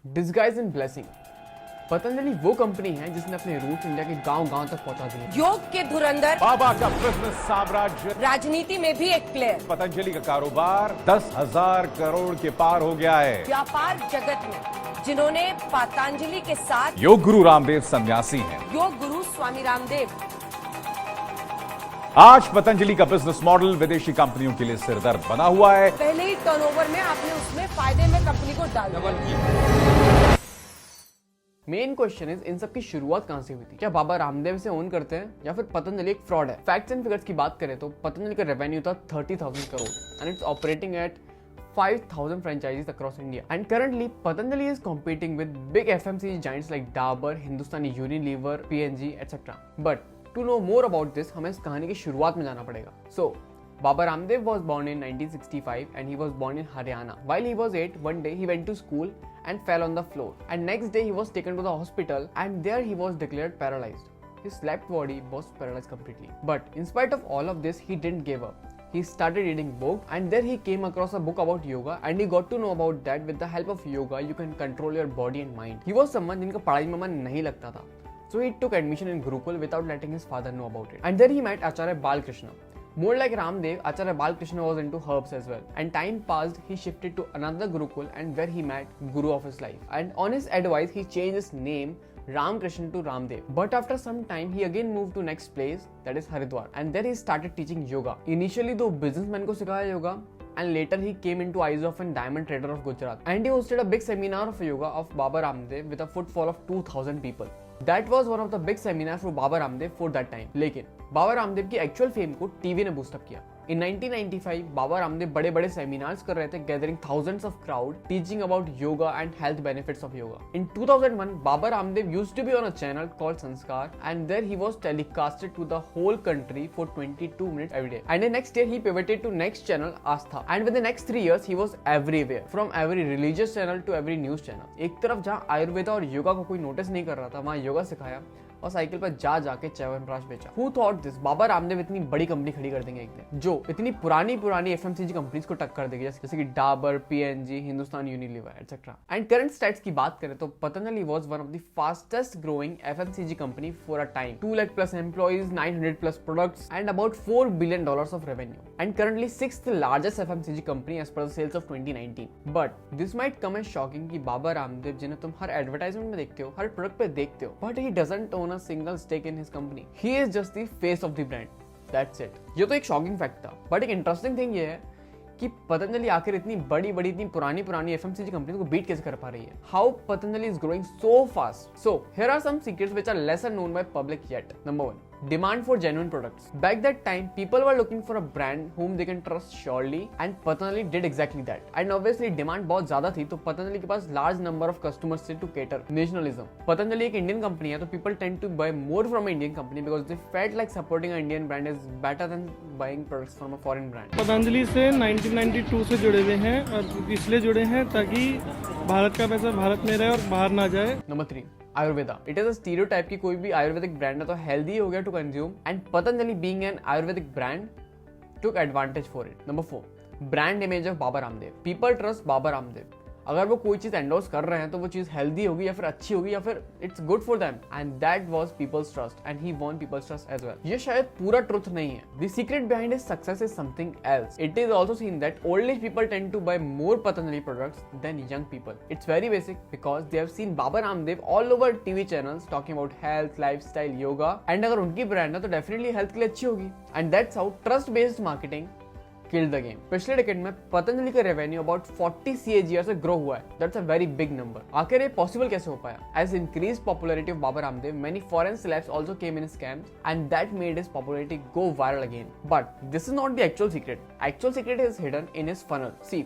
Disguise इन blessing. Patanjali वो company है जिसने अपने रूट इंडिया के गांव-गांव तक पहुंचा दिए। योग के धुरंधर, बाबा का बिजनेस साम्राज्य, राजनीति में भी एक प्लेयर, पतंजलि का कारोबार 10,000 करोड़ के पार हो गया है। व्यापार जगत में जिन्होंने पतंजलि के साथ योग गुरु रामदेव सन्यासी हैं। योग गुरु स्वामी रामदेव। आज पतंजलि का बिजनेस मॉडल विदेशी कंपनियों के लिए सिरदर्द बना हुआ है। पहले ही टर्नओवर में आपने उसमें फायदे में कंपनी को डाल दिया। मेन क्वेश्चन इज इन सब की शुरुआत कहां से हुई थी? क्या बाबा रामदेव से ओन करते हैं या फिर पतंजलि एक फ्रॉड है? फैक्ट्स एंड फिगर्स की बात करें तो पतंजलि का रेवेन्यू था 30,000 crore and it's operating eight 5,000 franchises across India. And currently, Patanjali is competing with big FMCG giants like Dabur, Hindustani Unilever, P&G, etc. But to know more about this, हमें इस कहानी की शुरुआत में जाना पड़ेगा. So, Baba Ramdev was born in 1965 and he was born in Haryana. While he was 8, one day he went to school and fell on the floor. And next day he was taken to the hospital and there he was declared paralyzed. His left body was paralyzed completely. But in spite of all of this, he didn't give up. He started reading books and there he came across a book about yoga and he got to know about that with the help of yoga you can control your body and mind. He was someone जिनका पढ़ाई में मन नहीं लगता था. So he took admission in Gurukul without letting his father know about it. And there he met Acharya Balkrishna. More like Ramdev, Acharya Balkrishna was into herbs as well. And time passed, he shifted to another Gurukul and where he met Guru of his life. And on his advice, he changed his name Ramkrishna to Ramdev. But after some time, he again moved to next place, that is Haridwar. And there he started teaching yoga. Initially, though businessman को सिखाया yoga, and later he came into eyes of a diamond trader of Gujarat. And he hosted a big seminar of yoga of Baba Ramdev with a footfall of 2,000 people. That was one of the big seminars for Baba Ramdev for that time. लेकिन बाबा रामदेव की actual fame को TV ने boost up किया. In 1995, Baba Ramdev बड़े-बड़े seminars कर रहे थे, gathering thousands of crowd, teaching about yoga and health benefits of yoga. In 2001, Baba Ramdev used to be on a channel called Sanskar, and there he was telecasted to the whole country for 22 minutes every day. And the next year, he pivoted to next channel, Astha. And within the next 3 years, he was everywhere, from every religious channel to every news channel. एक तरफ जहाँ आयुर्वेदा और योगा को कोई notice नहीं कर रहा था, वहाँ योगा सिखाया और साइकिल पर जा जाके च्यवनप्राश बेचा. Who thought this? Baba Ramdev इतनी बड़ी कंपनी खड़ी कर देंगे एक दिन, जो इतनी पुरानी FMCG कंपनीज को टक्कर देगी, जैसे कि Dabur, P&G, Hindustan Unilever etcetera. And current stats की बात करें तो Patanjali was one of the fastest growing FMCG company for a time. 2 lakh plus employees, 900 plus products and about $4 billion of revenue. And currently 6th largest FMCG company as per the sales of 2019. But this might come as shocking कि बाबा रामदेव जिन्हें तुम हर advertisement में देखते हो, हर product पे देखते हो, but he doesn't own a single stake in his company. He is just the face of the brand. That's it. ये तो एक शॉकिंग फैक्ट था, बट एक इंटरेस्टिंग थिंग ये है कि पतंजलि आखिर इतनी बड़ी इतनी पुरानी FMCG कंपनी को बीट कैसे कर पा रही है. How Patanjali is growing so fast. So here are some secrets which are lesser known by public yet. Number 1. Demand for genuine products. Back that time, people were looking for a brand whom they can trust surely, and Patanjali did exactly that. And obviously demand बहुत ज्यादा थी, तो पतंजलि के पास large number of customers थे to cater. Nationalism. Patanjali एक Indian company है, तो people tend to buy more from an Indian company because they felt like supporting an Indian brand is better than buying products from a foreign brand. Patanjali से 1992 से जुड़े हुए हैं और इसलिए जुड़े हैं ताकि भारत का पैसा भारत में रहे और बाहर ना जाए. Number 3. Ayurveda. It is a stereotype कि कोई भी आयुर्वेदिक ब्रांड है तो हेल्दी हो गया to consume, and Patanjali being an Ayurvedic brand took advantage for it. Number 4. Brand image of Baba Ramdev. People trust Baba Ramdev. अगर वो कोई चीज एंडोर्स कर रहे हैं तो वो चीज हेल्दी होगी या फिर अच्छी होगी या फिर it's good for them, and that was people's trust and he won people's trust as well. ये शायद पूरा ट्रुथ नहीं है. The secret behind his success is something else. It is also seen that old age people tend to buy more Patanjali products than young people. It's very basic because they have seen Baba Ramdev all over TV channels talking about health, lifestyle, yoga, and अगर उनकी brand है तो definitely health के लिए अच्छी होगी. And that's how trust based marketing killed the game. पिछले decade में पतंजलि का रेवेन्यू अबाउट 40 CAGR से ग्रो हुआ है. That's a very big number. आखिर ये पॉसिबल कैसे हो पाया? As increased popularity of Baba Ramdev, many foreign celebs also came in scams, and that made his popularity go viral again. But this is not the actual secret. Actual secret is hidden in his funnel. See,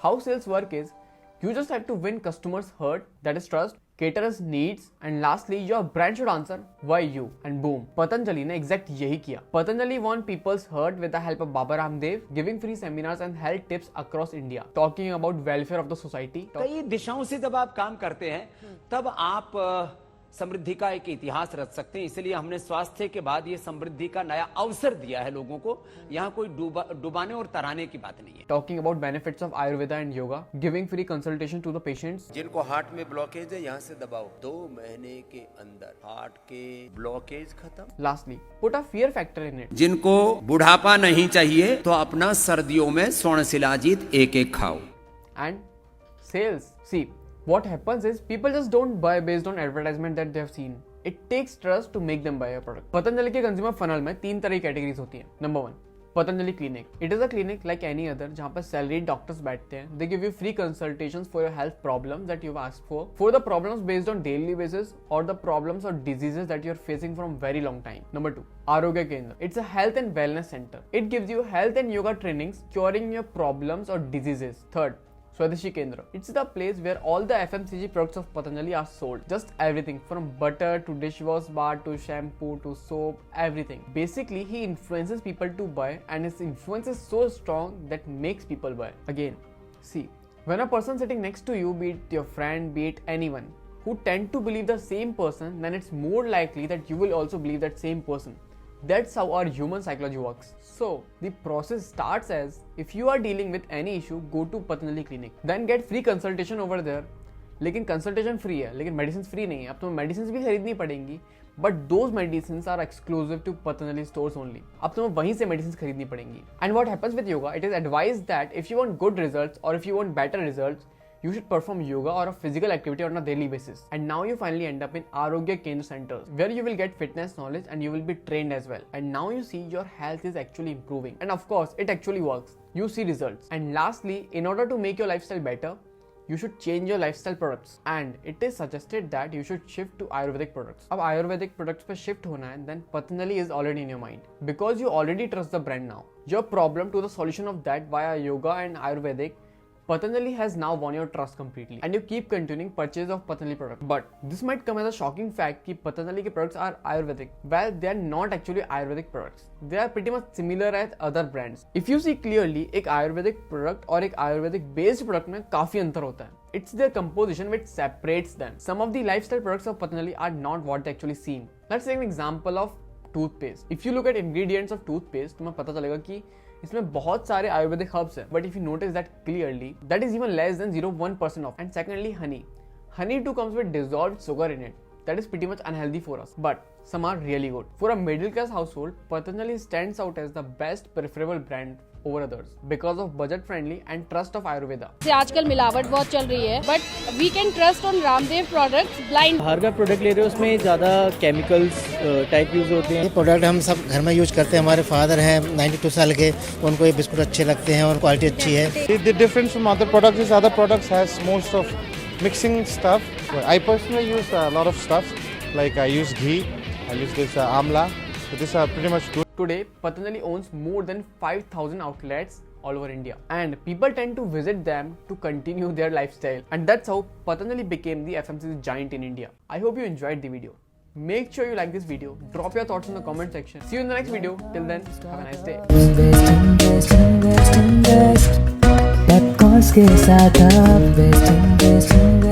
how sales work is, you just have to win customers' heart, that is trust, caterers needs, and lastly your brand should answer why you, and boom, Patanjali ने exact यही किया. Patanjali won people's heart with the help of Baba Ramdev, giving free seminars and health tips across India, talking about welfare of the society. कई दिशाओं से जब आप काम करते हैं तब आप समृद्धि का एक इतिहास रच सकते हैं। इसलिए हमने स्वास्थ्य के बाद ये समृद्धि का नया अवसर दिया है लोगों को। यहाँ कोई डुबाने और तराने की बात नहीं है। Talking about benefits of Ayurveda and yoga, giving free consultation to the patients. जिनको हार्ट में ब्लॉकेज है यहाँ से दबाओ, 2 महीने के अंदर हार्ट के ब्लॉकेज खत्म। Lastly, put a fear factor in it. जिनको बुढ़ापा नहीं चाहिए तो अपना सर्दियों में स्वर्ण शिलाजीत एक खाओ। And sales. See, what happens is people just don't buy based on advertisement that they have seen. It takes trust to make them buy a product. Patanjali के कंज्यूमर फनल में 3 तरह की कैटेगरीज होती हैं। Number 1, Patanjali clinic. It is a clinic like any other जहां पर salaried doctors बैठते हैं. They give you free consultations for your health problem that you asked for the problems based on daily basis और the problems और diseases that you are facing from very long time. Number 2, Arogya Kendra. It's a health and wellness centre. It gives you health and yoga trainings curing your problems और diseases. Third, Swadeshi Kendra. It's the place where all the FMCG products of Patanjali are sold. Just everything from butter to dishwash bar to shampoo to soap, everything. Basically, he influences people to buy and his influence is so strong that makes people buy. Again, see, when a person sitting next to you, be it your friend, be it anyone, who tend to believe the same person, then it's more likely that you will also believe that same person. That's how our human psychology works. So, the process starts as, if you are dealing with any issue, go to Patanjali Clinic. Then get free consultation over there. लेकिन consultation free है, लेकिन medicine free नहीं है. अब तुम्हें medicine भी खरीदनी पड़ेंगी, but those medicine are exclusive to Patanjali stores only. अब तुम्हें वहीं से मेडिसिन खरीदनी पड़ेंगी. And what happens with yoga, it is advise that if you want good results और if you want better results, you should perform yoga or a physical activity on a daily basis. And now you finally end up in Arogya Kendra centers where you will get fitness knowledge and you will be trained as well. And now you see your health is actually improving. And of course, it actually works. You see results. And lastly, in order to make your lifestyle better, you should change your lifestyle products. And it is suggested that you should shift to Ayurvedic products. अब Ayurvedic products पे shift होना है, then Patanjali is already in your mind. Because you already trust the brand now. Your problem to the solution of that via yoga and Ayurvedic, Patanjali has now won your trust completely and you keep continuing purchase of Patanjali products. But this might come as a shocking fact कि Patanjali के products are Ayurvedic. Well, they are not actually Ayurvedic products. They are pretty much similar as other brands. If you see clearly, एक Ayurvedic product और एक Ayurvedic based product में काफी अंतर होता है. It's their composition which separates them. Some of the lifestyle products of Patanjali are not what they actually seem. Let's take an example of toothpaste. If you look at ingredients of toothpaste, तुम्हें पता चलेगा कि इसमें बहुत सारे ayurvedic herbs हैं, but if you notice that clearly, that is even less than 0.1% of. And secondly, honey too comes with dissolved sugar in it. That is pretty much unhealthy for us, but some are really good. For a middle class household, Patanjali stands out as the best preferable brand over others because of budget friendly and trust of Ayurveda. आजकल मिलावट बहुत चल रही है, but we can trust on Ramdev products blind. बाहर का product ले रहे हो उसमें ज़्यादा केमिकल्स टाइप यूज़ होते हैं. ये प्रोडक्ट हम सब घर में यूज करते हैं. हमारे फादर हैं 92 साल के, उनको ये बिस्कुट अच्छे लगते हैं और क्वालिटी अच्छी है. The difference from other products is other products has most of mixing stuff. I personally use a lot of stuff, like I use ghee, I use this amla, so these are pretty much good. Today, Patanjali owns more than 5,000 outlets all over India, and people tend to visit them to continue their lifestyle, and that's how Patanjali became the FMCG giant in India. I hope you enjoyed the video. Make sure you like this video, drop your thoughts in the comment section. See you in the next video. Till then, have a nice day. Invest के साथ अब invest